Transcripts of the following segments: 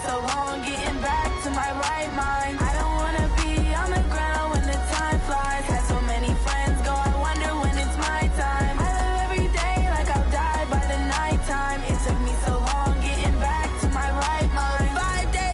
so long getting back to my right mind. I don't wanna be on the ground when the time flies. Had so many friends go, I wonder when it's my time. I live every day like I'll die by the nighttime. It took me so long getting back to my right mind. 5 days.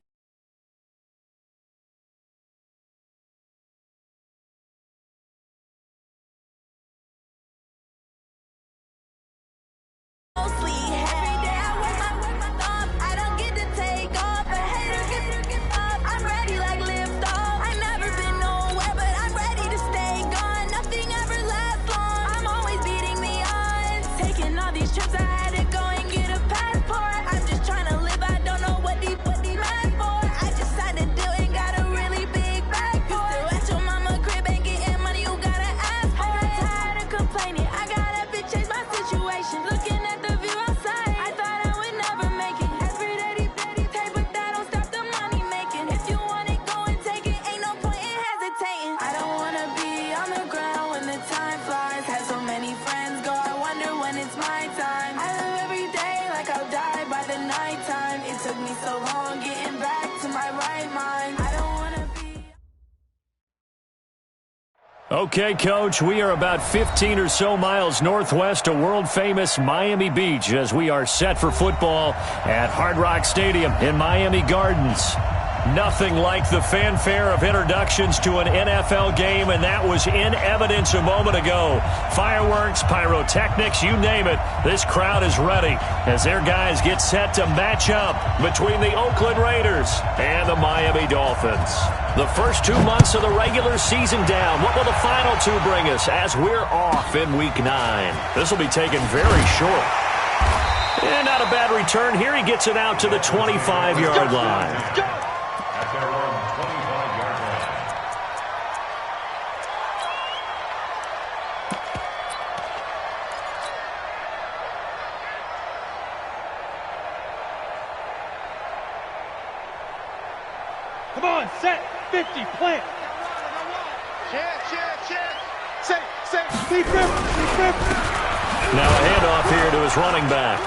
Mostly every day I work my thumb. I don't get to take off. A hater get up. I'm ready like lift off. I've never been nowhere, but I'm ready to stay gone. Nothing ever lasts long. I'm always beating the odds. Taking all these trips, I had to go and get a passport. I'm just trying to live. I don't know what they mad for. I just had to do it. Got a really big bag for it. Still at your mama crib and getting money. You gotta ask for it. I'm tired of complaining. I gotta change my situation. Looking at the view outside, I thought I would never make it. Every day, but that don't stop the money making. If you want it, go and take it. Ain't no point in hesitating. I don't wanna be on the ground when the time flies. Had so many friends go, I wonder when it's my time. I live every day like I'll die by the nighttime. It took me so long getting back to my right mind. I don't wanna be. Okay, Coach, we are about 15 or so miles northwest of world-famous Miami Beach as we are set for football at Hard Rock Stadium in Miami Gardens. Nothing like the fanfare of introductions to an NFL game, and that was in evidence a moment ago. Fireworks, pyrotechnics, you name it. This crowd is ready as their guys get set to match up between the Oakland Raiders and the Miami Dolphins. The first 2 months of the regular season down. What will the final two bring us as we're off in Week 9? This will be taken very short. And not a bad return here. He gets it out to the 25-yard line. Come on, set, 50, plant. Check. Say, deep rip. Now a handoff here to his running back.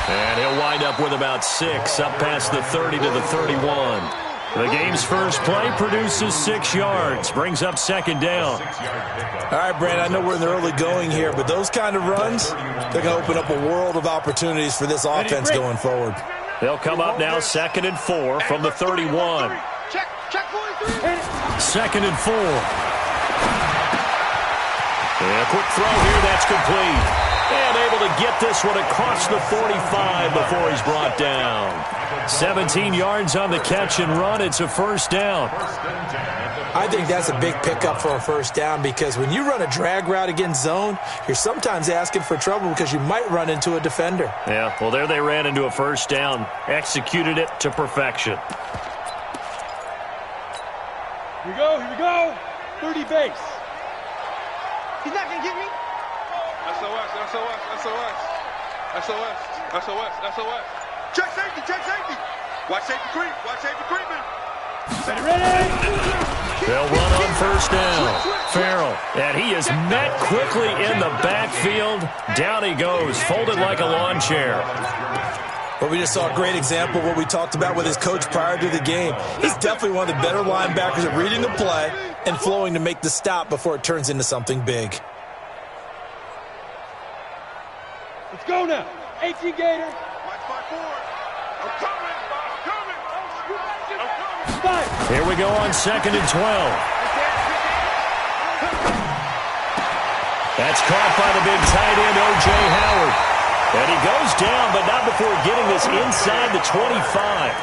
And he'll wind up with about 6, up past the 30 to the 31. The game's first play produces 6 yards, brings up second down. All right, Brandon, I know we're in the early going here, but those kind of runs, they're going to open up a world of opportunities for this offense going forward. They'll come up now 2nd and 4 from the 31. Check 43. 2nd and 4. And a quick throw here, that's complete. And able to get this one across the 45 before he's brought down. 17 yards on the catch and run. It's a first down. I think that's a big pickup for a first down because when you run a drag route against zone, you're sometimes asking for trouble because you might run into a defender. Yeah, well, there they ran into a first down. Executed it to perfection. Here we go. 30 base. He's not going to get me. SOS. Check safety. Watch safety creeping. Ready. They'll run on first down. Farrell, and he is met quickly in the backfield. Down he goes, folded like a lawn chair. Well, we just saw a great example of what we talked about with his coach prior to the game. He's definitely one of the better linebackers at reading the play and flowing to make the stop before it turns into something big. Let's go now. 18 Gator. Watch my forward. I'm coming. Here we go on 2nd and 12. That's caught by the big tight end, O.J. Howard. And he goes down, but not before getting this inside the 25.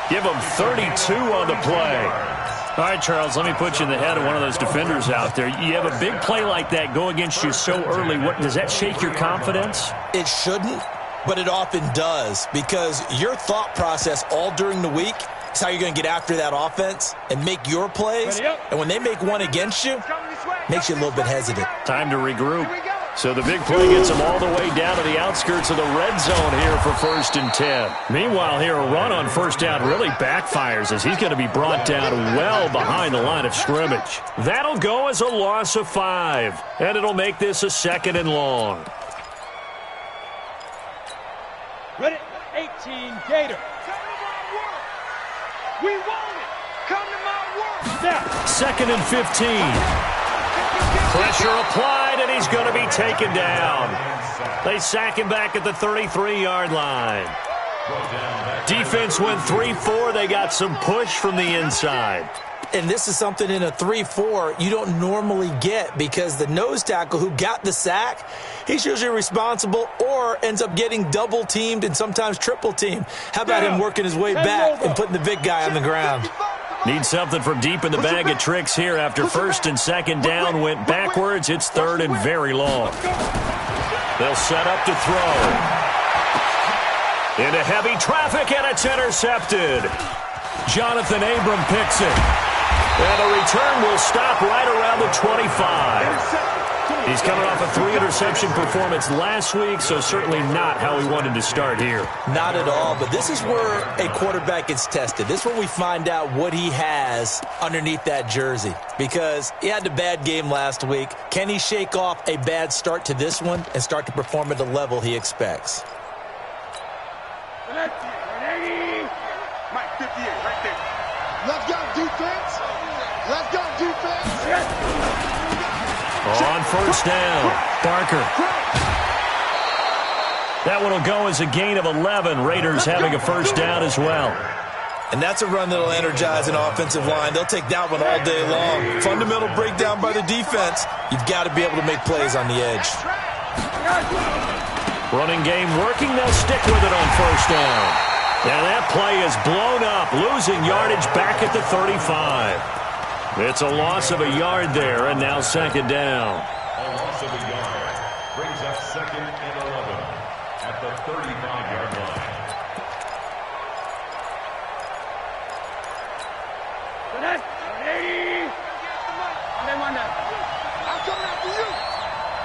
Give him 32 on the play. All right, Charles, let me put you in the head of one of those defenders out there. You have a big play like that go against you so early. Does that shake your confidence? It shouldn't, but it often does because your thought process all during the week is how you're going to get after that offense and make your plays. And when they make one against you, makes you a little bit hesitant. Time to regroup. So the big play gets him all the way down to the outskirts of the red zone here for 1st and 10. Meanwhile, here a run on first down really backfires as he's going to be brought down well behind the line of scrimmage. That'll go as a loss of 5, and it'll make this a 2nd and long. Ready, 18. 14, Gator. Come to my work. We want it. Come to my work. Snap. 2nd and 15. Pressure applied, and he's going to be taken down. They sack him back at the 33-yard line. Defense went 3-4. They got some push from the inside. And this is something in a 3-4 you don't normally get because the nose tackle who got the sack, he's usually responsible or ends up getting double-teamed and sometimes triple-teamed. How about him working his way back and putting the big guy on the ground? Need something from deep in the bag of tricks here after 1st and 2nd down went backwards. It's 3rd and very long. They'll set up to throw. Into heavy traffic, and it's intercepted. Jonathan Abram picks it. And the return will stop right around the 25. He's coming off a 3-interception performance last week, so certainly not how he wanted to start here. Not at all, but this is where a quarterback gets tested. This is where we find out what he has underneath that jersey. Because he had a bad game last week. Can he shake off a bad start to this one and start to perform at the level he expects? Mike 58, right there. Let's go, defense. Let's go, defense. On 1st down, Barker. That one will go as a gain of 11. Raiders having a 1st down as well. And that's a run that will energize an offensive line. They'll take that one all day long. Fundamental breakdown by the defense. You've got to be able to make plays on the edge. Running game working. They'll stick with it on 1st down. And that play is blown up, losing yardage back at the 35. It's a loss of a yard there, and now 2nd down. A loss of a yard brings up 2nd and 11 at the 35-yard line. I'm coming after you.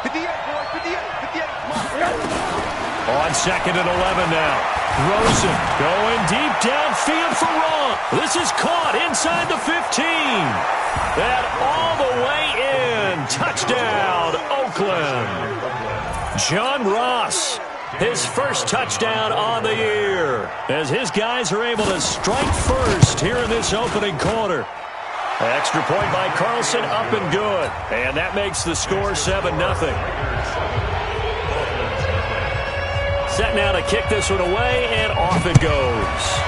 58, boy, 58, 58. Come on. On 2nd and 11 now. Rosen going deep downfield for Raw. This is caught inside the 15. And all the way in. Touchdown, Oakland. John Ross, his 1st touchdown on the year, as his guys are able to strike first here in this opening quarter. Extra point by Carlson, up and good. And that makes the score 7-0. Set now to kick this one away, and off it goes.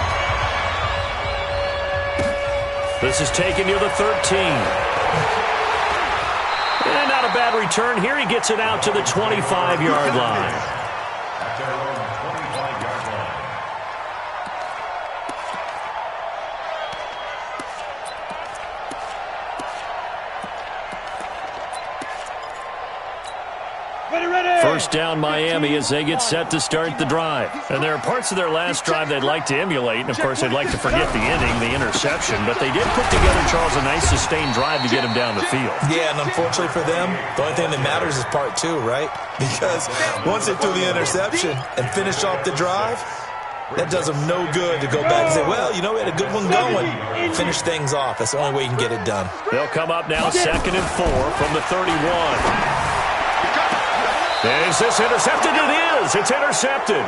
This is taken near the 13. And not a bad return here. He gets it out to the 25-yard line. At their own 25-yard line. Ready. 1st down Miami as they get set to start the drive. And there are parts of their last drive they'd like to emulate. And, of course, they'd like to forget the inning, the interception. But they did put together, Charles, a nice sustained drive to get him down the field. Yeah, and unfortunately for them, the only thing that matters is part 2, right? Because once they threw the interception and finished off the drive, that does them no good to go back and say, well, you know, we had a good one going. Finish things off. That's the only way you can get it done. They'll come up now 2nd and 4 from the 31. Is this intercepted? It is. It's intercepted.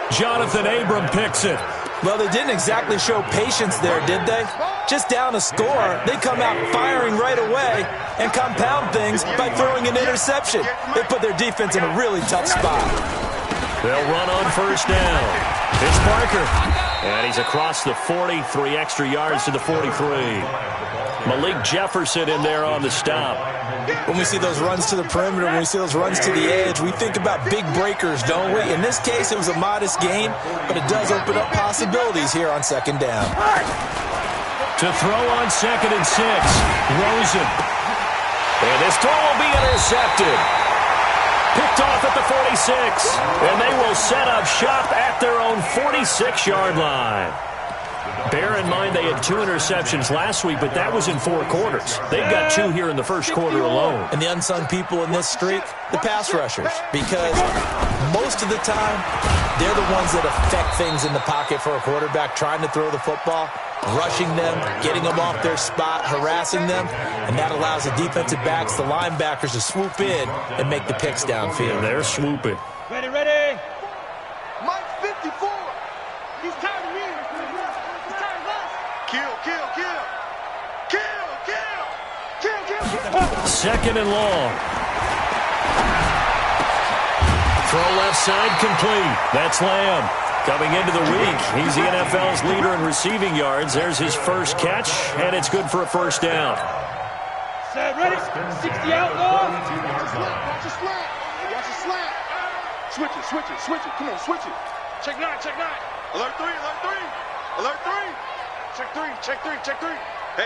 Jonathan Abram picks it. Well, they didn't exactly show patience there, did they? Just down a score, they come out firing right away and compound things by throwing an interception. They put their defense in a really tough spot. They'll run on 1st down. It's Barker. And he's across the 40, 3 extra yards to the 43. Malik Jefferson in there on the stop. When we see those runs to the perimeter, when we see those runs to the edge, we think about big breakers, don't we? In this case, it was a modest game, but it does open up possibilities here on 2nd down. To throw on 2nd and 6, Rosen. And this throw will be intercepted. Picked off at the 46. And they will set up shop at their own 46-yard line. Bear in mind they had 2 interceptions last week, but that was in 4 quarters. They've got 2 here in the 1st quarter alone. And the unsung people in this streak, the pass rushers, because most of the time, they're the ones that affect things in the pocket for a quarterback, trying to throw the football, rushing them, getting them off their spot, harassing them, and that allows the defensive backs, the linebackers, to swoop in and make the picks downfield. And they're swooping. Ready. Mike 54. second and long. Throw left side complete. That's Lamb. Coming into the week, he's the NFL's leader in receiving yards. There's his first catch, and it's good for a first down. Set, ready? 60 out, long. Watch the slant. Watch the slant. Switch it, switch it, switch it. Come on, switch it. Check 9, check 9. Alert 3, alert 3. Alert 3. Check 3, check 3, check 3. Hey,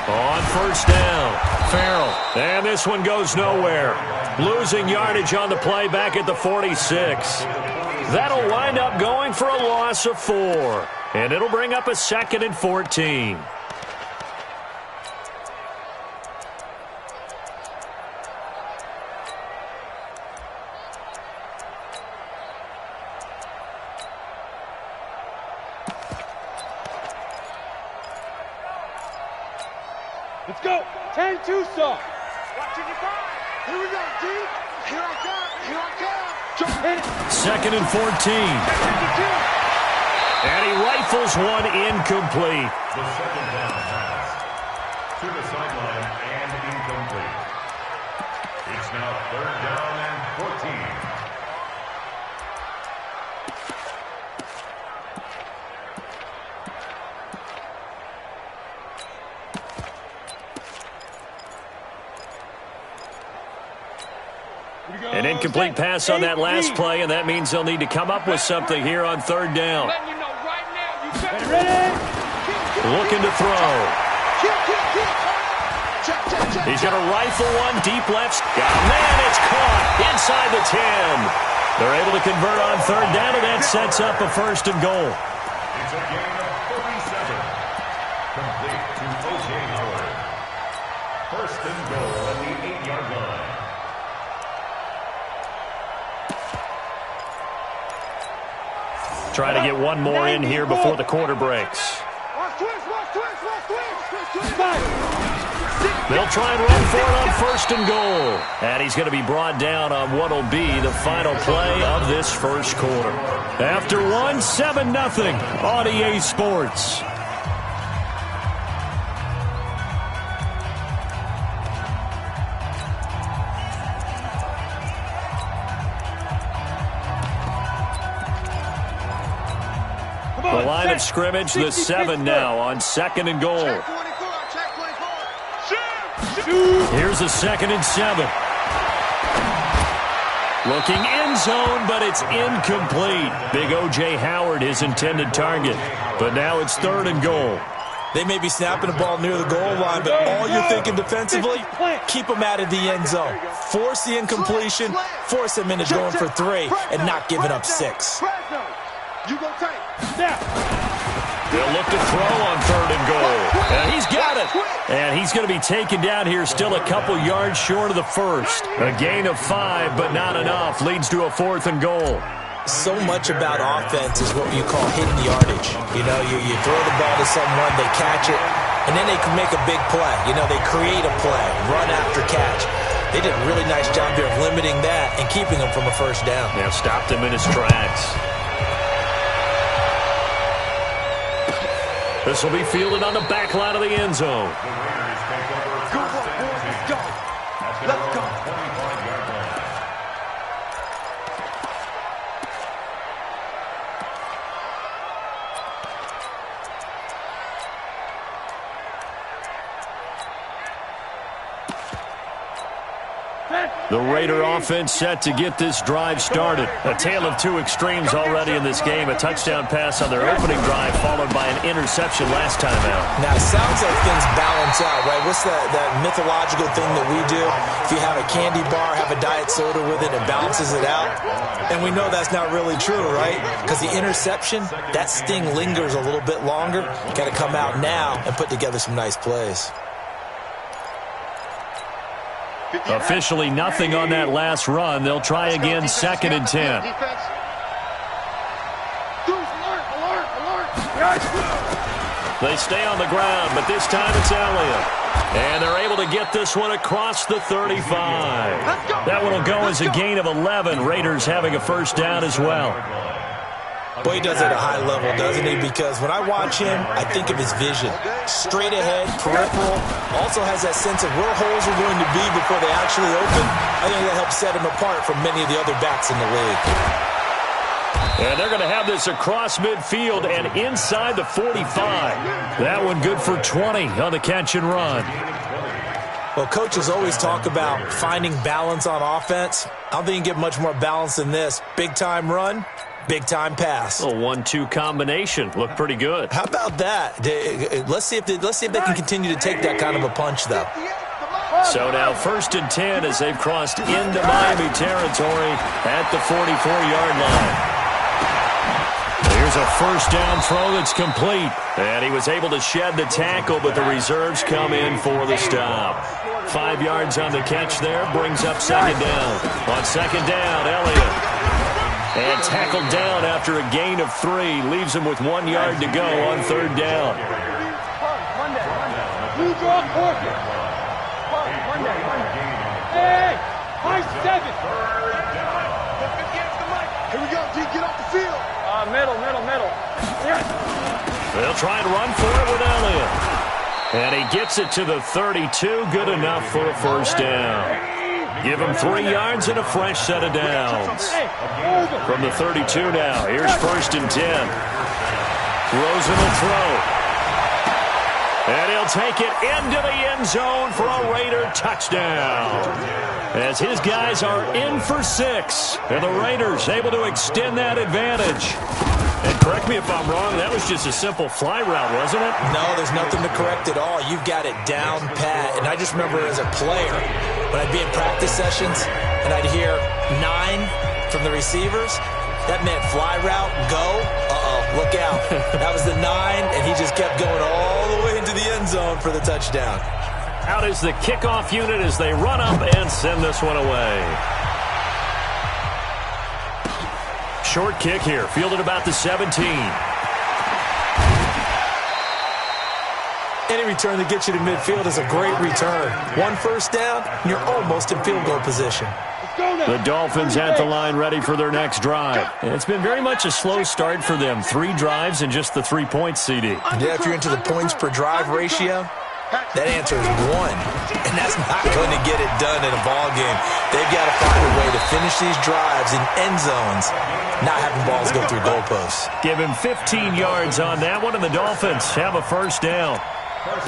On first down, Farrell. And this one goes nowhere. Losing yardage on the play back at the 46. That'll wind up going for a loss of 4. And it'll bring up a 2nd and 14. Let's go. 10 Tucson. watching your back. Here we go, D. Here I come. Here I come. Jump, hit it. 2nd and 14. And he rifles one incomplete. The second down pass to the sideline and incomplete. It's now 3rd down and 14. An incomplete pass on that last play, and that means they'll need to come up with something here on 3rd down. Looking to throw. He's going to rifle one deep left. Man, it's caught inside the 10. They're able to convert on 3rd down, and that sets up a 1st and goal. It's a gain of 37. Complete to O.J. Howard. 1st and goal at the 8-yard line. Try to get one more in here before the quarter breaks. They'll try and run for it on 1st and goal. And he's going to be brought down on what will be the final play of this first quarter. After one, 7-0 on EA Sports. The line of scrimmage, the 7 now on 2nd and goal. Here's a 2nd and 7. Looking end zone, but it's incomplete. Big O.J. Howard, his intended target. But now it's 3rd and goal. They may be snapping the ball near the goal line, but all you're thinking defensively, keep them out of the end zone. Force the incompletion, force them into going for 3, and not giving up 6. You go tight. They'll look to throw on 3rd and goal. And he's got it. And he's going to be taken down here still a couple yards short of the 1st. A gain of 5, but not enough. Leads to a 4th and goal. So much about offense is what you call hidden yardage. You know, you throw the ball to someone, they catch it, and then they can make a big play. You know, they create a play, run after catch. They did a really nice job there of limiting that and keeping him from a 1st down. Now stopped him in his tracks. This will be fielded on the back line of the end zone. Go, let's go. Let's go. The Raider offense set to get this drive started. A tale of 2 extremes already in this game. A touchdown pass on their opening drive followed by an interception last time out. Now, it sounds like things balance out, right? What's that mythological thing that we do? If you have a candy bar, have a diet soda with it, it balances it out. And we know that's not really true, right? Because the interception, that sting lingers a little bit longer. Got to come out now and put together some nice plays. Officially nothing on that last run. They'll try again 2nd and 10. They stay on the ground, but this time it's Elliott. And they're able to get this one across the 35. That one will go as a gain of 11. Raiders having a 1st down as well. Boy, he does it at a high level, doesn't he? Because when I watch him, I think of his vision. Straight ahead, peripheral. Also has that sense of where holes are going to be before they actually open. I think that helps set him apart from many of the other backs in the league. And they're going to have this across midfield and inside the 45. That one good for 20 on the catch and run. Well, coaches always talk about finding balance on offense. I don't think you can get much more balance than this. Big-time run, big-time pass. A 1-2 combination. Looked pretty good. How about that? Let's see if they can continue to take that kind of a punch, though. So now 1st and 10 as they've crossed into Miami territory at the 44-yard line. Here's a first down throw that's complete. And he was able to shed the tackle, but the reserves come in for the stop. 5 yards on the catch there, brings up 2nd down. On 2nd down, Elliott. And tackled down after a gain of 3. Leaves him with 1 yard to go on 3rd down. Hey, high 7. Here we go, D, get off the field. Middle. Yes. They'll try and run for it with Elliott. And he gets it to the 32. Good enough for a first down. Give him 3 yards and a fresh set of downs. From the 32 now, here's 1st and 10. Rosen will throw. And he'll take it into the end zone for a Raider touchdown. As his guys are in for 6. And the Raiders able to extend that advantage. And correct me if I'm wrong, that was just a simple fly route, wasn't it? No, there's nothing to correct at all. You've got it down pat. And I just remember as a player, when I'd be in practice sessions and I'd hear 9 from the receivers, that meant fly route, go. Look out. That was the 9, and he just kept going all the way into the end zone for the touchdown. Out is the kickoff unit as they run up and send this one away. Short kick here, fielded about the 17. Any return that gets you to midfield is a great return. 1 first down, and you're almost in field goal position. The Dolphins at the line ready for their next drive. And it's been very much a slow start for them. 3 drives and just the 3 points, CD. Yeah, if you're into the points per drive ratio, that answer is 1. And that's not going to get it done in a ball game. They've got to find a way to finish these drives in end zones, not having balls go through goalposts. Give him 15 yards on that one, and the Dolphins have a first down.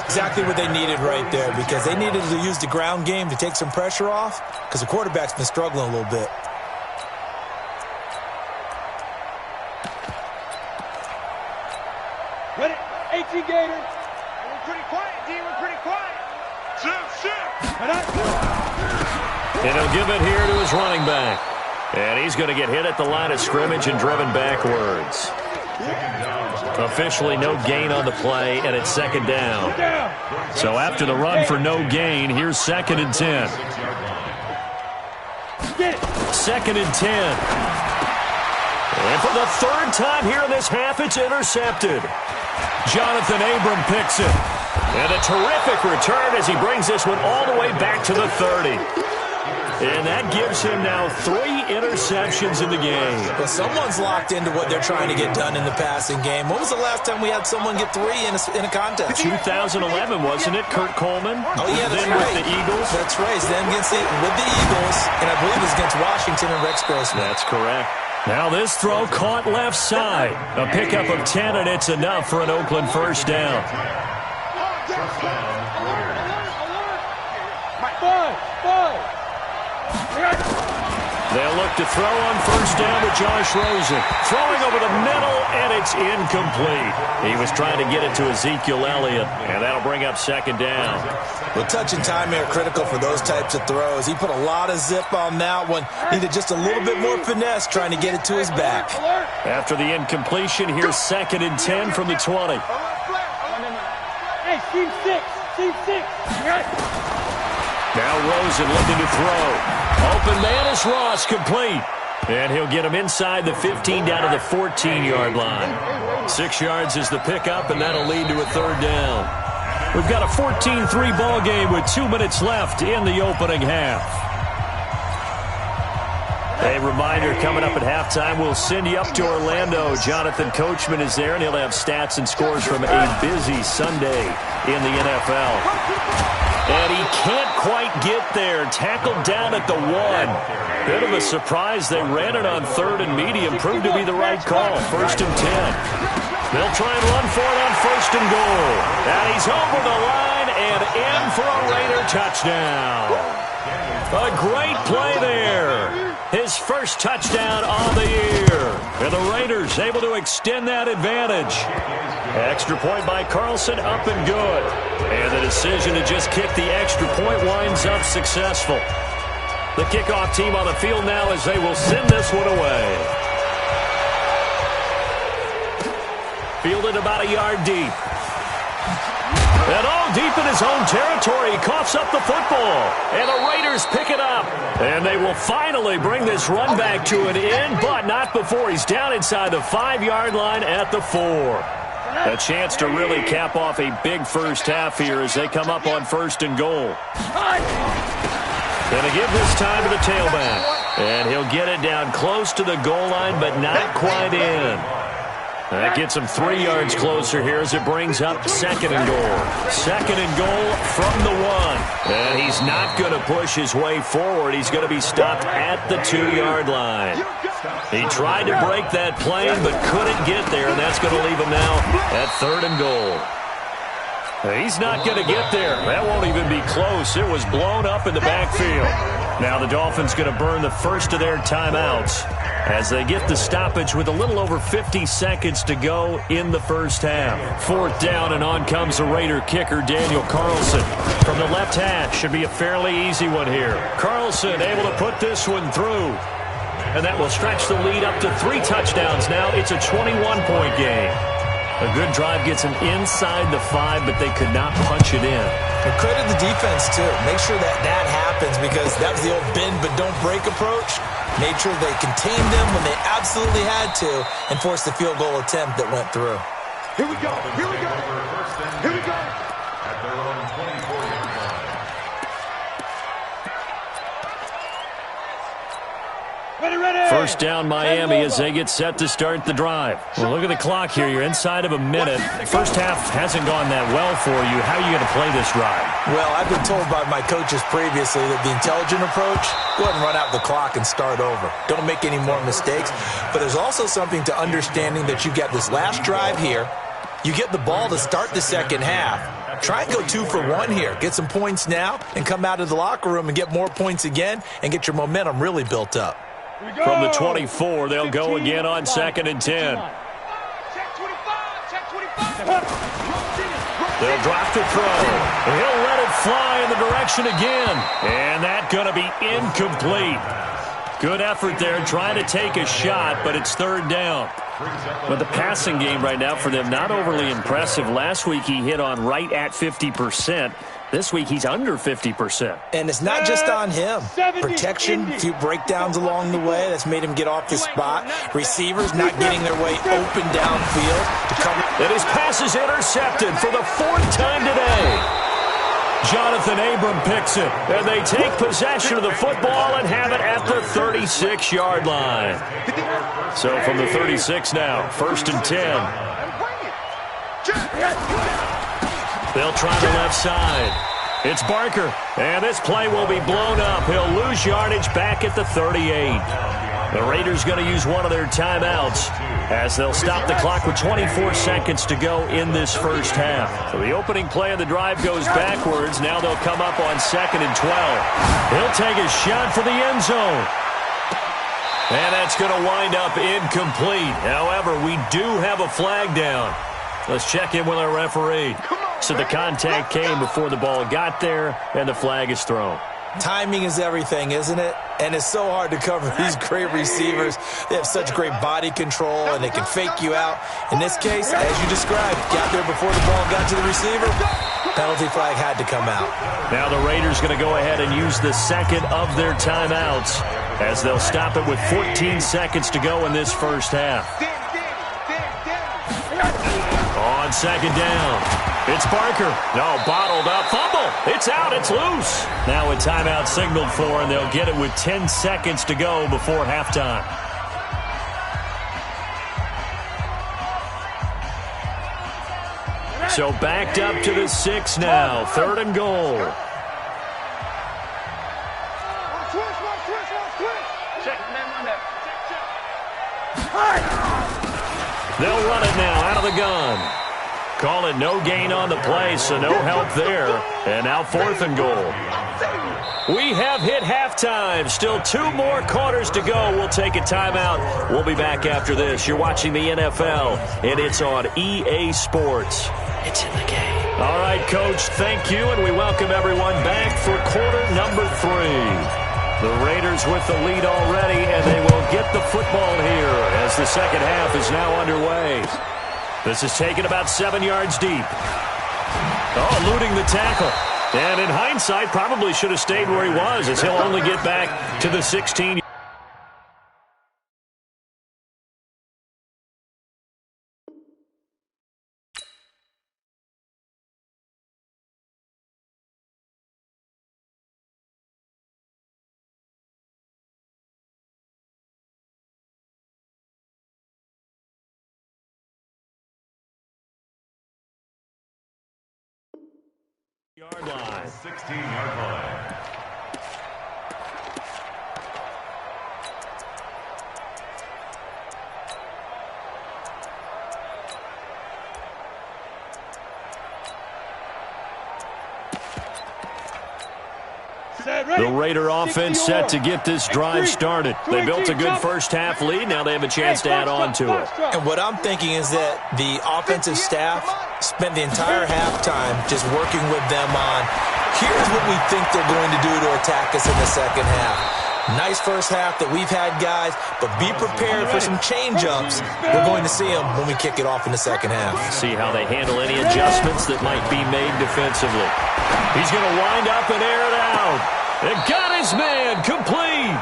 Exactly what they needed right there, because they needed to use the ground game to take some pressure off, because the quarterback's been struggling a little bit. Ready? 18 Gator. We're pretty quiet, D. We're pretty quiet. Shift. And he'll give it here to his running back. And he's going to get hit at the line of scrimmage and driven backwards. Officially no gain on the play, and it's 2nd down. So after the run for no gain, here's 2nd and 10. 2nd and 10. And for the 3rd time here in this half, it's intercepted. Jonathan Abram picks it. And a terrific return as he brings this one all the way back to the 30. And that gives him now 3 interceptions in the game. Well, someone's locked into what they're trying to get done in the passing game. When was the last time we had someone get 3 in a contest? 2011, wasn't it? Kurt Coleman? Oh, yeah, that's then right. With the Eagles? That's right. Then with the Eagles, and I believe it was against Washington and Rex Grossman. That's correct. Now this throw caught left side. A pickup of 10, and it's enough for an Oakland first down. They'll look to throw on first down to Josh Rosen. Throwing over the middle, and it's incomplete. He was trying to get it to Ezekiel Elliott, and that'll bring up 2nd down. Well, touch and time are critical for those types of throws. He put a lot of zip on that one. Needed just a little bit more finesse trying to get it to his back. After the incompletion, here's 2nd and 10 from the 20. Hey, team 6. Team 6. Now Rosen looking to throw. Open man is Ross, complete. And he'll get him inside the 15 down to the 14-yard line. 6 yards is the pickup, and that'll lead to a 3rd down. We've got a 14-3 ball game with 2 minutes left in the opening half. A reminder, coming up at halftime, we'll send you up to Orlando. Jonathan Coachman is there, and he'll have stats and scores from a busy Sunday in the NFL. And he can't quite get there. Tackled down at the 1. Bit of a surprise. They ran it on 3rd and medium. Proved to be the right call. 1st and 10. They'll try and run for it on 1st and goal. And he's over the line and in for a Raider touchdown. A great play there. His first touchdown on the year. And the Raiders able to extend that advantage. Extra point by Carlson, up and good. And the decision to just kick the extra point winds up successful. The kickoff team on the field now as they will send this one away. Fielded about a yard deep. And all deep in his own territory. He coughs up the football. And the Raiders pick it up. And they will finally bring this run back to an end, but not before he's down inside the 5-yard line at the 4. A chance to really cap off a big first half here as they come up on 1st and goal. Going to give this time to the tailback. And he'll get it down close to the goal line, but not quite in. That gets him 3 yards closer here as it brings up 2nd and goal. 2nd and goal from the 1. And he's not going to push his way forward. He's going to be stopped at the 2-yard line. He tried to break that plane but couldn't get there, and that's going to leave him now at 3rd and goal. He's not going to get there. That won't even be close. It was blown up in the backfield. Now the Dolphins going to burn the first of their timeouts as they get the stoppage with a little over 50 seconds to go in the first half. 4th down, and on comes the Raider kicker, Daniel Carlson. From the left hash, should be a fairly easy one here. Carlson able to put this one through. And that will stretch the lead up to 3 touchdowns now. It's a 21-point game. A good drive gets them inside the 5, but they could not punch it in. And credit the defense, too. Make sure that happens because that was the old bend but don't break approach. Made sure they contained them when they absolutely had to and forced the field goal attempt that went through. Here we go. Here we go. Here we go. At their own 24-yard line. First down, Miami, as they get set to start the drive. Well, look at the clock here. You're inside of a minute. First half hasn't gone that well for you. How are you going to play this drive? Well, I've been told by my coaches previously that the intelligent approach, go ahead and run out the clock and start over. Don't make any more mistakes. But there's also something to understanding that you get this last drive here. You get the ball to start the second half. Try and go 2 for 1 here. Get some points now and come out of the locker room and get more points again and get your momentum really built up. From the 24, they'll go again on 2nd and 10. They'll drop the throw. He'll let it fly in the direction again. And that's going to be incomplete. Good effort there trying to take a shot, but it's 3rd down. But the passing game right now for them, not overly impressive. Last week he hit on right at 50%. This week he's under 50%. And it's not just on him. Protection, a few breakdowns along the way. That's made him get off the spot. Receivers not getting their way open downfield to cover. And his pass is intercepted for the 4th time today. Jonathan Abram picks it, and they take possession of the football and have it at the 36-yard line. So from the 36 now, 1st and 10. They'll try the left side. It's Barker, and this play will be blown up. He'll lose yardage back at the 38. The Raiders going to use one of their timeouts as they'll stop the clock with 24 seconds to go in this first half. So the opening play of the drive goes backwards. Now they'll come up on 2nd and 12. He'll take a shot for the end zone. And that's going to wind up incomplete. However, we do have a flag down. Let's check in with our referee. So the contact came before the ball got there, and the flag is thrown. Timing is everything, isn't it? And it's so hard to cover these great receivers. They have such great body control, and they can fake you out. In this case, as you described, got there before the ball got to the receiver. Penalty flag had to come out. Now the Raiders going to go ahead and use the second of their timeouts as they'll stop it with 14 seconds to go in this first half. On 2nd down, It's Barker. No, bottled up. Fumble. It's out. It's loose. Now a timeout signaled for, and they'll get it with 10 seconds to go before halftime. So backed up to the 6 now. 3rd and goal. They'll run it now out of the gun. Call it no gain on the play, so no help there. And now 4th and goal. We have hit halftime. Still 2 more quarters to go. We'll take a timeout. We'll be back after this. You're watching the NFL, and it's on EA Sports. It's in the game. All right, Coach, thank you, and we welcome everyone back for quarter number 3. The Raiders with the lead already, and they will get the football here as the second half is now underway. This is taken about 7 yards deep. Oh, eluding the tackle. And in hindsight, probably should have stayed where he was, as he'll only get back to the 16. Yard line. 16-yard line. The Raider offense set to get this drive started. They built a good first-half lead. Now they have a chance to add on to it. And what I'm thinking is that the offensive staff spent the entire halftime just working with them on, here's what we think they're going to do to attack us in the second half. Nice first half that we've had, guys, but be prepared for some change-ups. We're going to see them when we kick it off in the second half. See how they handle any adjustments that might be made defensively. He's going to wind up and air it out. And got his man complete.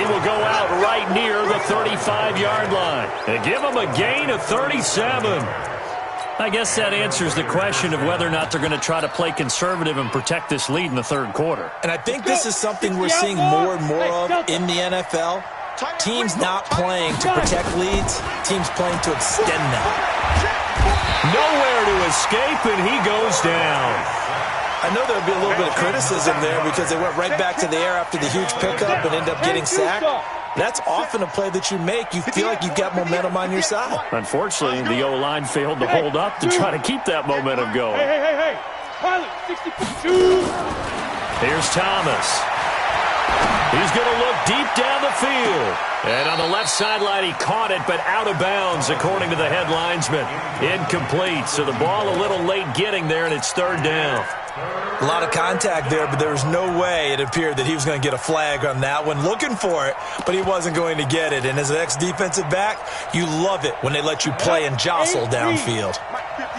He will go out right near the 35-yard line and give him a gain of 37. I guess that answers the question of whether or not they're going to try to play conservative and protect this lead in the 3rd quarter. And I think this is something we're seeing more and more of in the NFL. Teams not playing to protect leads, teams playing to extend them. Nowhere to escape, and he goes down. I know there'll be a little bit of criticism there because they went right back to the air after the huge pickup and ended up getting sacked. That's often a play that you make. You feel like you've got momentum on your side. Unfortunately, the O-line failed to hold up to try to keep that momentum going. Hey. Pilot, 62. Here's Thomas. He's going to look deep down the field. And on the left sideline, he caught it, but out of bounds, according to the head linesman. Incomplete, so the ball a little late getting there, and it's 3rd down. A lot of contact there, but there was no way it appeared that he was going to get a flag on that one. Looking for it, but he wasn't going to get it. And as an ex-defensive back, you love it when they let you play and jostle downfield.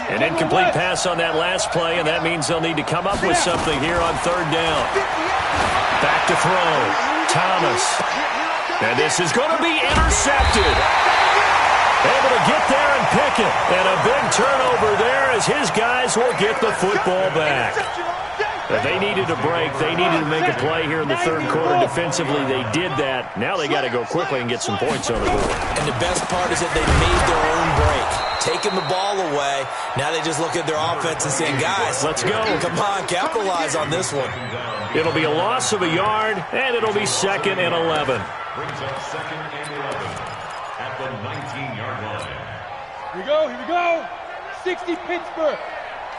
An incomplete pass on that last play, and that means they'll need to come up with something here on 3rd down. Back to throw. Thomas. And this is going to be intercepted. Able to get there and pick it. And a big turnover there as his guys will get the football back. If they needed a break, they needed to make a play here in the 3rd quarter defensively. They did that. Now they got to go quickly and get some points on the board. And the best part is that they made their own break. Taking the ball away. Now they just look at their offense and saying, guys, let's go. Come on, capitalize on this one. It'll be a loss of a yard, and it'll be 2nd and 11. Brings up 2nd and 11 at the 19-yard line. Here we go. 60 Pittsburgh.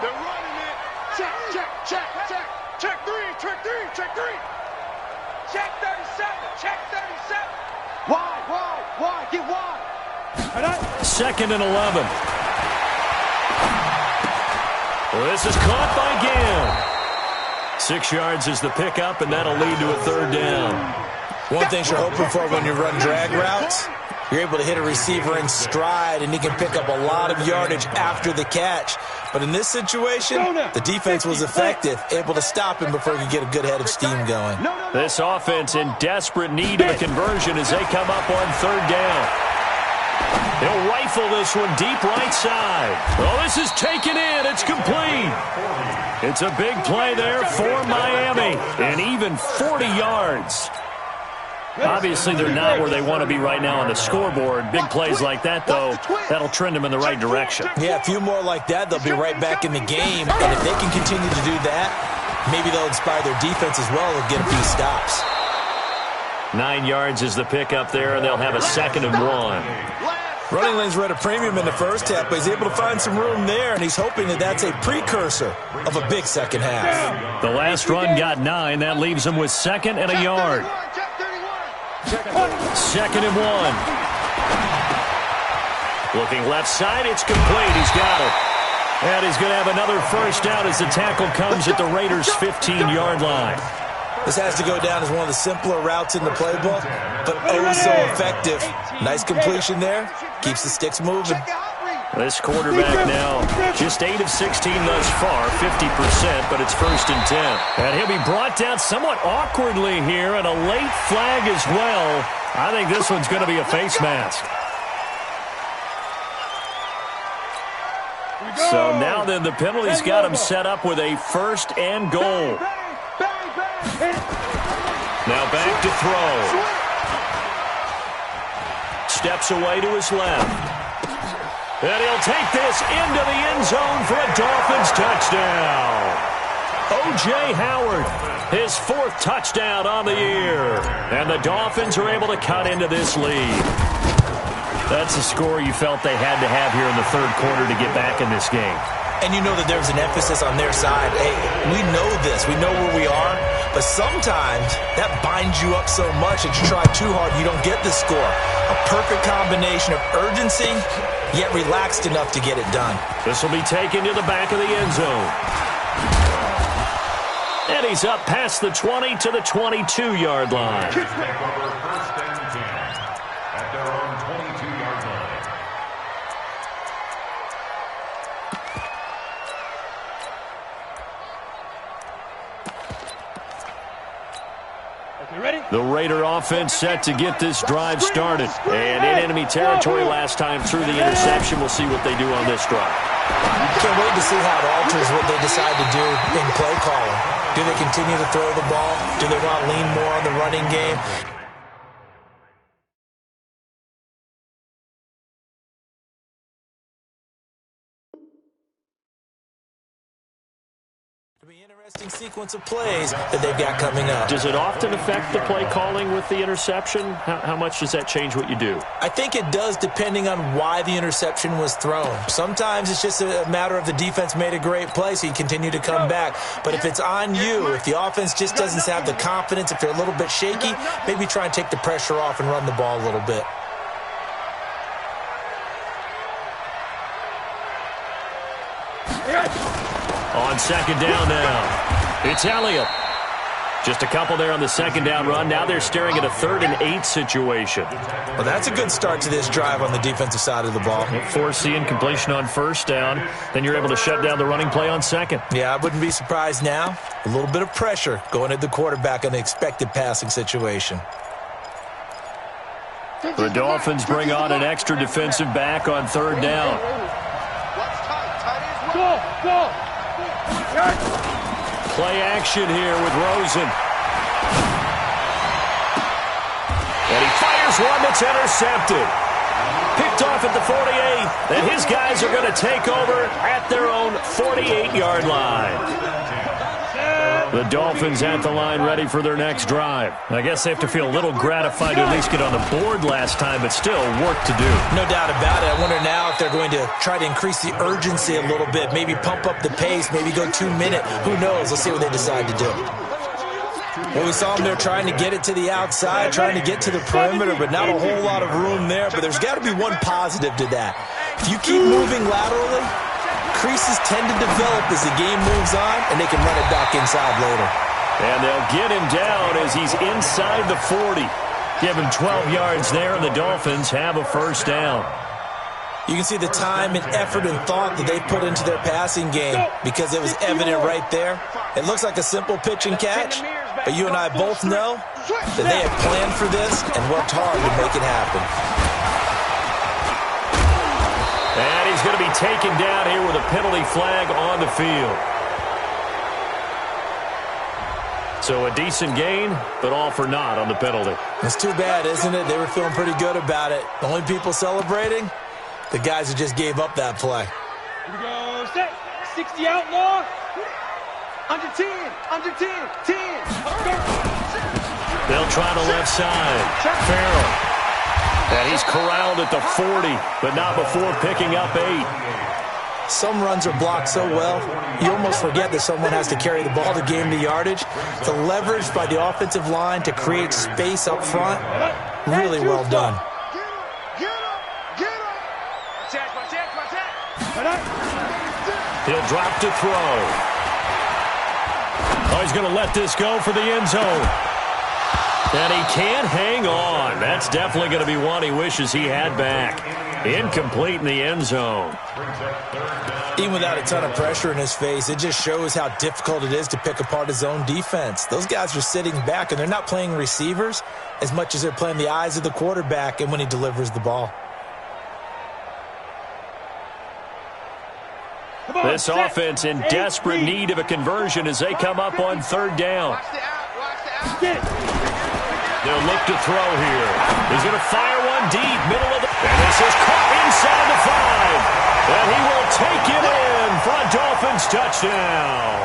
They're running it. Check. Check 3. Check 37. Wide. Get wide. 2nd and 11. This is caught by Ginn. 6 yards is the pickup, and that'll lead to a 3rd down. One thing you're hoping for when you run drag routes, you're able to hit a receiver in stride, and he can pick up a lot of yardage after the catch. But in this situation, the defense was effective, able to stop him before he could get a good head of steam going. This offense in desperate need of a conversion as they come up on 3rd down. He'll rifle this one deep right side. Oh, this is taken in. It's complete. It's a big play there for Miami. And even 40 yards. Obviously, they're not where they want to be right now on the scoreboard. Big plays like that, though, that'll trend them in the right direction. Yeah, a few more like that, they'll be right back in the game. And if they can continue to do that, maybe they'll inspire their defense as well. They'll get a few stops. 9 yards is the pickup there, and they'll have a 2nd and 1. Running lanes were at a premium in the first half, but he's able to find some room there, and he's hoping that that's a precursor of a big second half. The last run got 9. That leaves him with 2nd and a yard. 2nd and 1. Looking left side, it's complete. He's got it. And he's going to have another first down as the tackle comes at the Raiders' 15-yard line. This has to go down as one of the simpler routes in the playbook, but oh so effective. Nice completion there. Keeps the sticks moving. This quarterback now just 8 of 16 thus far, 50%, but it's 1st and 10. And he'll be brought down somewhat awkwardly here, and a late flag as well. I think this one's going to be a face mask. So now then the penalty's got him set up with a 1st and goal. Now back to throw. Steps away to his left. And he'll take this into the end zone for a Dolphins touchdown. O.J. Howard, his 4th touchdown on the year. And the Dolphins are able to cut into this lead. That's a score you felt they had to have here in the 3rd quarter to get back in this game. And you know that there's an emphasis on their side. Hey, we know this. We know where we are. But sometimes that binds you up so much that you try too hard, you don't get the score. A perfect combination of urgency, yet relaxed enough to get it done. This will be taken to the back of the end zone. And he's up past the 20 to the 22-yard line. Take over 1st and 10 at their own 22-yard line. The Raider offense set to get this drive started. And in enemy territory last time through the interception. We'll see what they do on this drive. Can't wait to see how it alters what they decide to do in play calling. Do they continue to throw the ball? Do they want to lean more on the running game? Interesting sequence of plays that they've got coming up. Does it often affect the play calling with the interception? How much does that change what you do? I think it does, depending on why the interception was thrown. Sometimes it's just a matter of the defense made a great play, so you continue to come back. But if it's on you, if the offense just doesn't have the confidence, if they're a little bit shaky, maybe try and take the pressure off and run the ball a little bit. On 2nd down now, it's Elliott. Just a couple there on the 2nd down run. Now they're staring at a 3rd and 8 situation. Well, that's a good start to this drive on the defensive side of the ball. Force the incompletion on 1st down. Then you're able to shut down the running play on 2nd. Yeah, I wouldn't be surprised now. A little bit of pressure going at the quarterback on the expected passing situation. The Dolphins bring on an extra defensive back on 3rd down. Play action here with Rosen. And he fires one that's intercepted. Picked off at the 48, and his guys are going to take over at their own 48-yard line. The Dolphins at the line ready for their next drive. I guess they have to feel a little gratified to at least get on the board last time, but still work to do. No doubt about it. I wonder now if they're going to try to increase the urgency a little bit, maybe pump up the pace, maybe go 2-minute. Who knows? Let's see what they decide to do. Well, we saw them there trying to get it to the outside, trying to get to the perimeter, but not a whole lot of room there. But there's got to be one positive to that. If you keep moving laterally, creases tend to develop as the game moves on, and they can run it back inside later. And they'll get him down as he's inside the 40. Give him 12 yards there, and the Dolphins have a 1st down. You can see the time and effort and thought that they put into their passing game because it was evident right there. It looks like a simple pitch and catch, but you and I both know that they had planned for this and worked hard to make it happen. He's going to be taken down here with a penalty flag on the field. So a decent gain, but all for naught on the penalty. It's too bad, isn't it? They were feeling pretty good about it. The only people celebrating, the guys who just gave up that play. Here we go, set. 60 outlaw. Under 10, under 10, 10. They'll try the left side. Farrell. And he's corralled at the 40, but not before picking up 8. Some runs are blocked so well, you almost forget that someone has to carry the ball to gain the yardage. The leverage by the offensive line to create space up front, really well done. He'll drop to throw. Oh, he's going to let this go for the end zone. And he can't hang on. That's definitely going to be one he wishes he had back. Incomplete in the end zone. Even without a ton of pressure in his face, it just shows how difficult it is to pick apart his own defense. Those guys are sitting back, and they're not playing receivers as much as they're playing the eyes of the quarterback and when he delivers the ball. This offense in desperate need of a conversion as they come up on third down. They'll look to throw here. He's going to fire one deep, middle of the... And this is caught inside the 5. And he will take it in for a Dolphins touchdown.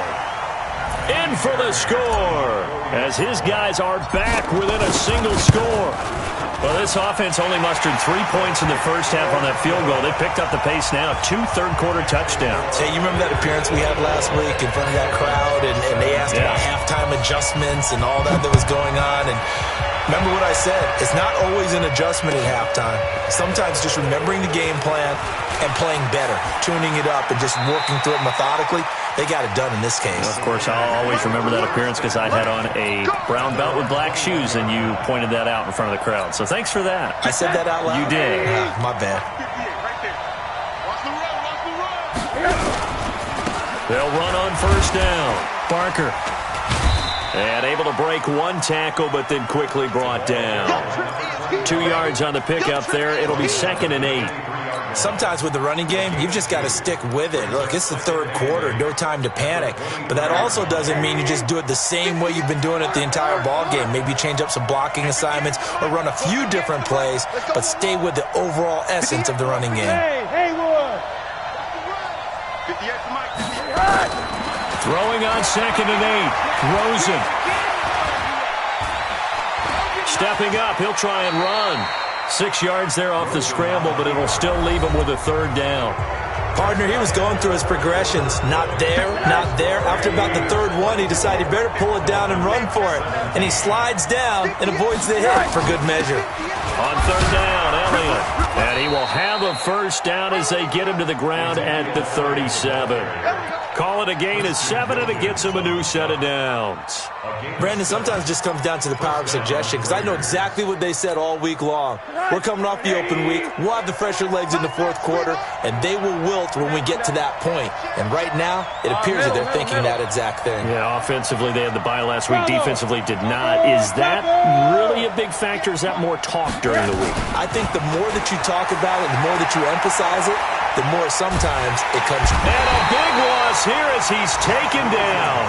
In for the score as his guys are back within a single score. Well, this offense only mustered 3 points in the first half on that field goal. They picked up the pace now. 2 third-quarter touchdowns. Hey, you remember that appearance we had last week in front of that crowd, and they asked about halftime adjustments and all that was going on, and remember what I said. It's not always an adjustment at halftime. Sometimes just remembering the game plan and playing better, tuning it up and just working through it methodically. They got it done in this case. Of course, I'll always remember that appearance because I had on a brown belt with black shoes, and you pointed that out in front of the crowd. So thanks for that. I said that out loud? You did. My bad. They'll run on first down. Barker. And able to break one tackle, but then quickly brought down. 2 yards on the pickup there. It'll be 2nd and 8. Sometimes with the running game, you've just got to stick with it. Look, it's the third quarter, no time to panic. But that also doesn't mean you just do it the same way you've been doing it the entire ball game. Maybe change up some blocking assignments or run a few different plays, but stay with the overall essence of the running game. Haywood. Throwing on 2nd and 8. Rosen. Stepping up, he'll try and run. 6 yards there off the scramble, but it'll still leave him with a third down. Partner, he was going through his progressions. Not there, not there. After about the third one, he decided he better pull it down and run for it. And he slides down and avoids the hit for good measure. On third down, Elliott. And he will have a first down as they get him to the ground at the 37. Call it a gain of 7, and it gets him a new set of downs. Brandon, sometimes it just comes down to the power of suggestion, because I know exactly what they said all week long. We're coming off the open week. We'll have the fresher legs in the fourth quarter, and they will wilt when we get to that point. And right now, it appears that they're thinking that exact thing. Yeah, offensively, they had the bye last week. Defensively, did not. Is that really a big factor? Is that more talk during the week? I think the more that you talk about it, the more that you emphasize it, the more sometimes it comes. And a big loss here as he's taken down.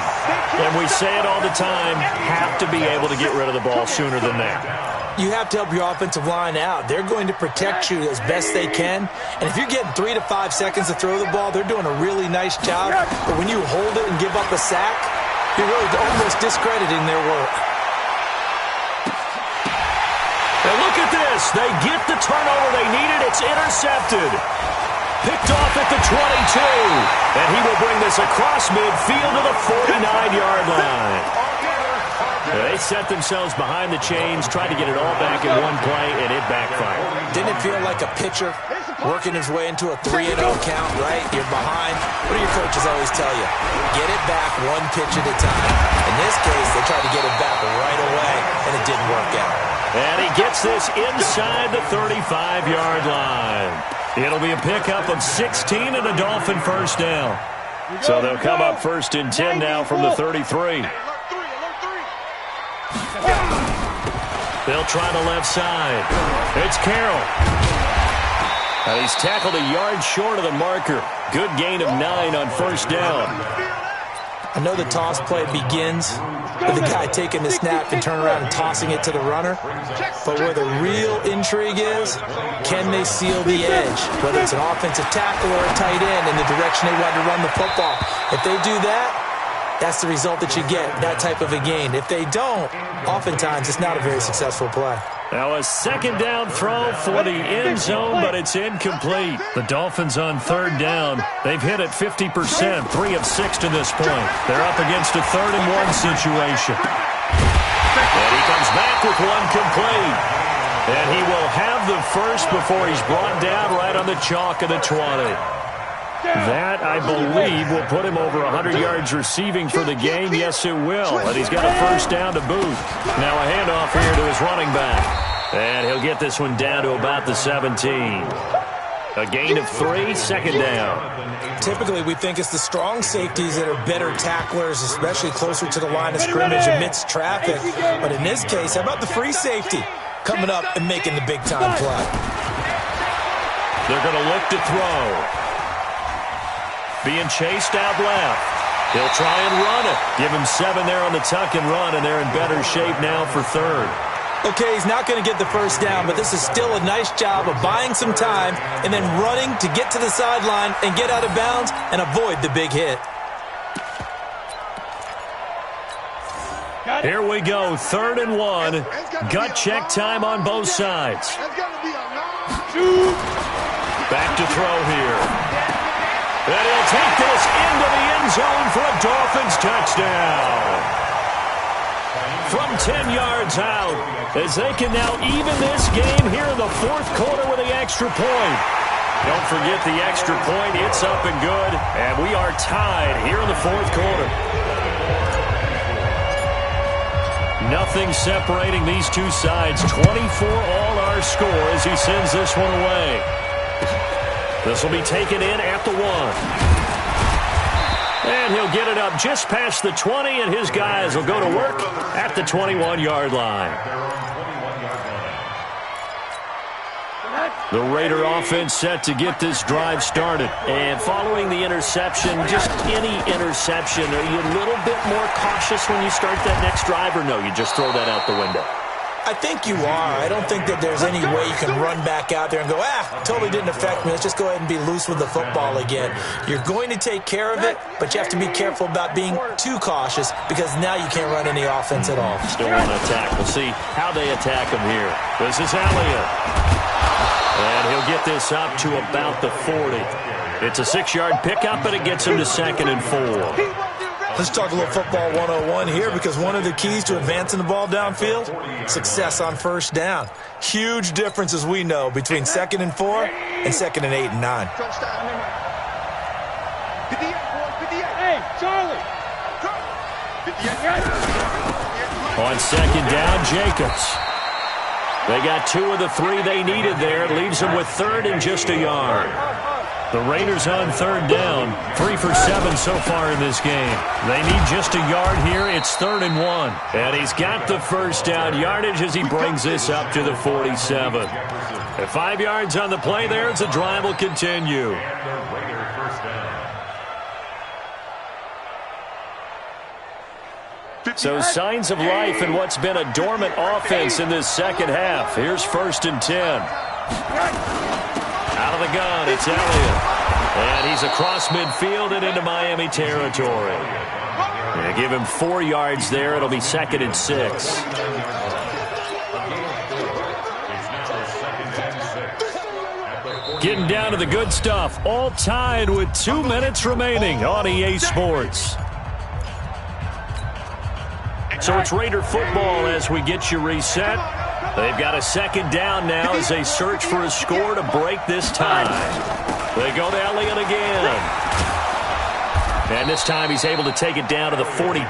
And we say it all the time, have to be able to get rid of the ball sooner than that. You have to help your offensive line out. They're going to protect you as best they can. And if you're getting 3 to 5 seconds to throw the ball, they're doing a really nice job. But when you hold it and give up a sack, you're really almost discrediting their work. And look at this. They get the turnover they needed. It's intercepted. Picked off at the 22. And he will bring this across midfield to the 49-yard line. They set themselves behind the chains, tried to get it all back in one play, and it backfired. Didn't it feel like a pitcher working his way into a 3-0 count, right? You're behind. What do your coaches always tell you? Get it back one pitch at a time. In this case, they tried to get it back right away, and it didn't work out. And he gets this inside the 35-yard line. It'll be a pickup of 16 and a Dolphin first down. So they'll come up 1st and 10 now from the 33. They'll try the left side. It's Carroll. And he's tackled a yard short of the marker. Good gain of 9 on first down. I know the toss play begins with the guy taking the snap and turn around and tossing it to the runner. But where the real intrigue is, can they seal the edge? Whether it's an offensive tackle or a tight end in the direction they want to run the football. If they do that, that's the result that you get, that type of a gain. If they don't, oftentimes it's not a very successful play. Now a second down throw for the end zone, but it's incomplete. The Dolphins on third down. They've hit it 50%, 3 of 6 to this point. They're up against a 3rd-and-1 situation. And he comes back with one complete. And he will have the first before he's brought down right on the chalk of the 20. That, I believe, will put him over 100 yards receiving for the game. Yes, it will. And he's got a first down to boot. Now a handoff here to his running back. And he'll get this one down to about the 17. A gain of 3, second down. Typically, we think it's the strong safeties that are better tacklers, especially closer to the line of scrimmage amidst traffic. But in this case, how about the free safety coming up and making the big-time play? They're going to look to throw. Being chased out left. He'll try and run it. Give him 7 there on the tuck and run, and they're in better shape now for third. Okay, he's not going to get the first down, but this is still a nice job of buying some time and then running to get to the sideline and get out of bounds and avoid the big hit. Here we go, 3rd and 1. Gut check time on both sides. Back to throw here. And he'll take this into the end zone for a Dolphins touchdown. From 10 yards out, as they can now even this game here in the 4th quarter with the extra point. Don't forget the extra point. It's up and good. And we are tied here in the 4th quarter. Nothing separating these two sides. 24 all our score as he sends this one away. This will be taken in at the 1. And he'll get it up just past the 20, and his guys will go to work at the 21-yard line. The Raider offense set to get this drive started. And following the interception, just any interception, are you a little bit more cautious when you start that next drive, or no, you just throw that out the window? I think you are. I don't think that there's any way you can run back out there and go, totally didn't affect me. Let's just go ahead and be loose with the football again. You're going to take care of it, but you have to be careful about being too cautious because now you can't run any offense at all. Still want to attack. We'll see how they attack him here. This is Elliott. And he'll get this up to about the 40. It's a 6-yard pickup, and it gets him to 2nd and 4. Let's talk a little football 101 here because one of the keys to advancing the ball downfield, success on first down. Huge difference, as we know, between 2nd and 4 and 2nd and 8 and 9. Hey, Charlie! On 2nd down, Jacobs. They got 2 of the 3 they needed there. It leaves them with 3rd and just a yard. The Raiders on 3rd down, 3 for 7 so far in this game. They need just a yard here. It's 3rd and 1. And he's got the first down yardage as he brings this up to the 47. At 5 yards on the play there, as the drive will continue. So signs of life in what's been a dormant offense in this second half. Here's 1st and 10. Out of the gun, it's Elliott. And he's across midfield and into Miami territory. They give him 4 yards there. It'll be 2nd and 6. Getting down to the good stuff. All tied with 2 minutes remaining on EA Sports. So it's Raider football as we get you reset. They've got a 2nd down now as they search for a score to break this tie. They go to Elliott again. And this time he's able to take it down to the 42.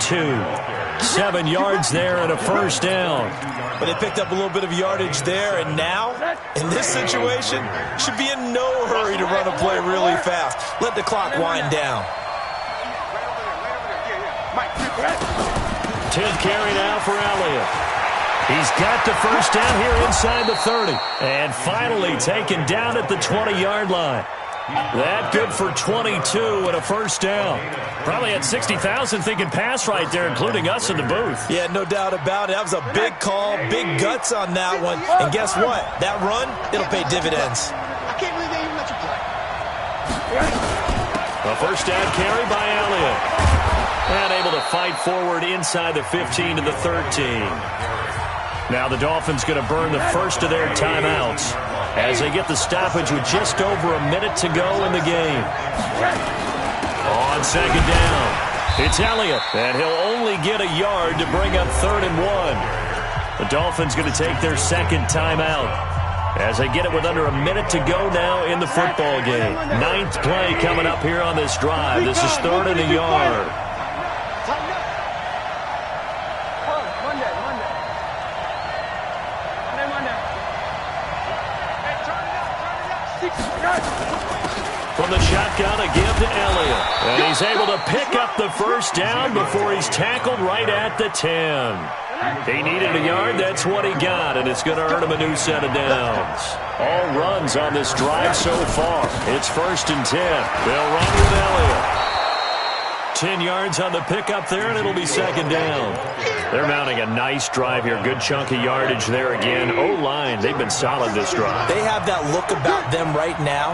7 yards there and a first down. But they picked up a little bit of yardage there, and now, in this situation, should be in no hurry to run a play really fast. Let the clock wind down. 10th carry now for Elliott. He's got the first down here inside the 30. And finally taken down at the 20-yard line. That good for 22 and a first down. Probably had 60,000 thinking pass right there, including us in the booth. Yeah, no doubt about it. That was a big call, big guts on that one. And guess what? That run, it'll pay dividends. I can't believe they even let you play. A first down carry by Elliott. And able to fight forward inside the 15 to the 13. Now the Dolphins going to burn the first of their timeouts as they get the stoppage with just over a minute to go in the game. On second down, it's Elliott, and he'll only get a yard to bring up 3rd and 1. The Dolphins going to take their second timeout as they get it with under a minute to go now in the football game. 9th play coming up here on this drive. This is 3rd and a yard. From the shotgun, a give to Elliott. And he's able to pick up the first down before he's tackled right at the 10. He needed a yard. That's what he got, and it's going to earn him a new set of downs. All runs on this drive so far. It's 1st and 10. They'll run with Elliott. 10 yards on the pickup there, and it'll be 2nd down. They're mounting a nice drive here. Good chunk of yardage there again. O-line, they've been solid this drive. They have that look about them right now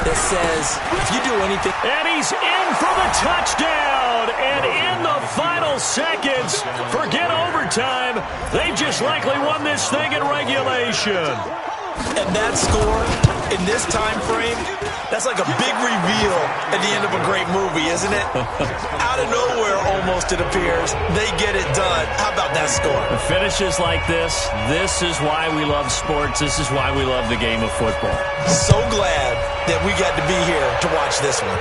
that says, if you do anything... And he's in for the touchdown. And in the final seconds, forget overtime. They've just likely won this thing in regulation. And that score in this time frame, that's like a big reveal at the end of a great movie, isn't it? Out of nowhere, almost, it appears. They get it done. How about that score? Finishes like this is why we love sports. This is why we love the game of football. So glad that we got to be here to watch this one.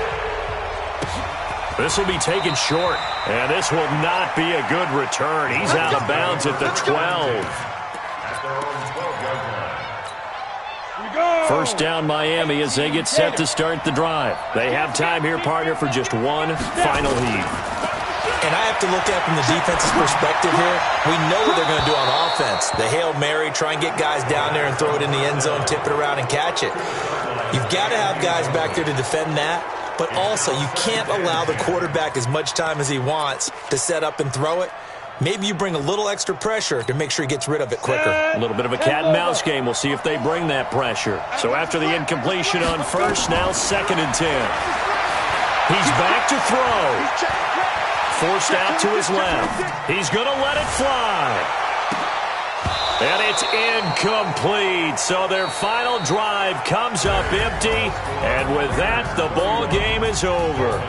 This will be taken short, and this will not be a good return. He's out of bounds at the 12. First down Miami as they get set to start the drive. They have time here, partner, for just one final heave. And I have to look at it from the defense's perspective here. We know what they're going to do on offense. The Hail Mary, try and get guys down there and throw it in the end zone, tip it around and catch it. You've got to have guys back there to defend that, but also you can't allow the quarterback as much time as he wants to set up and throw it. Maybe you bring a little extra pressure to make sure he gets rid of it quicker. A little bit of a cat-and-mouse game. We'll see if they bring that pressure. So after the incompletion on first, now 2nd and 10. He's back to throw. Forced out to his left. He's going to let it fly. And it's incomplete. So their final drive comes up empty. And with that, the ball game is over.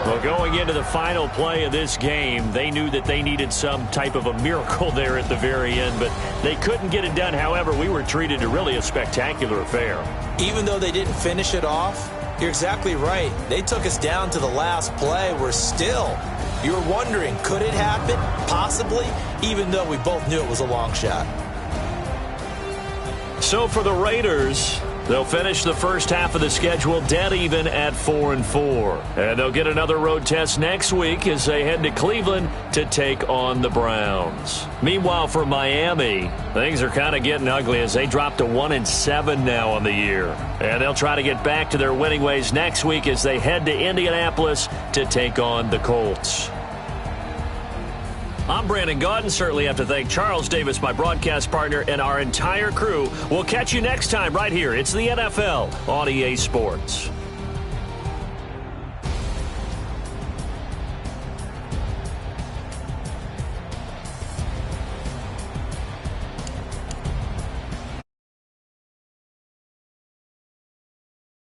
Well, going into the final play of this game, they knew that they needed some type of a miracle there at the very end, but they couldn't get it done. However, we were treated to really a spectacular affair. Even though they didn't finish it off, you're exactly right. They took us down to the last play. We're still, you were wondering, could it happen? Possibly, even though we both knew it was a long shot. So for the Raiders, they'll finish the first half of the schedule dead even at 4-4. And they'll get another road test next week as they head to Cleveland to take on the Browns. Meanwhile, for Miami, things are kind of getting ugly as they drop to 1-7 now on the year. And they'll try to get back to their winning ways next week as they head to Indianapolis to take on the Colts. I'm Brandon Gaudin. Certainly have to thank Charles Davis, my broadcast partner, and our entire crew. We'll catch you next time right here. It's the NFL on EA Sports.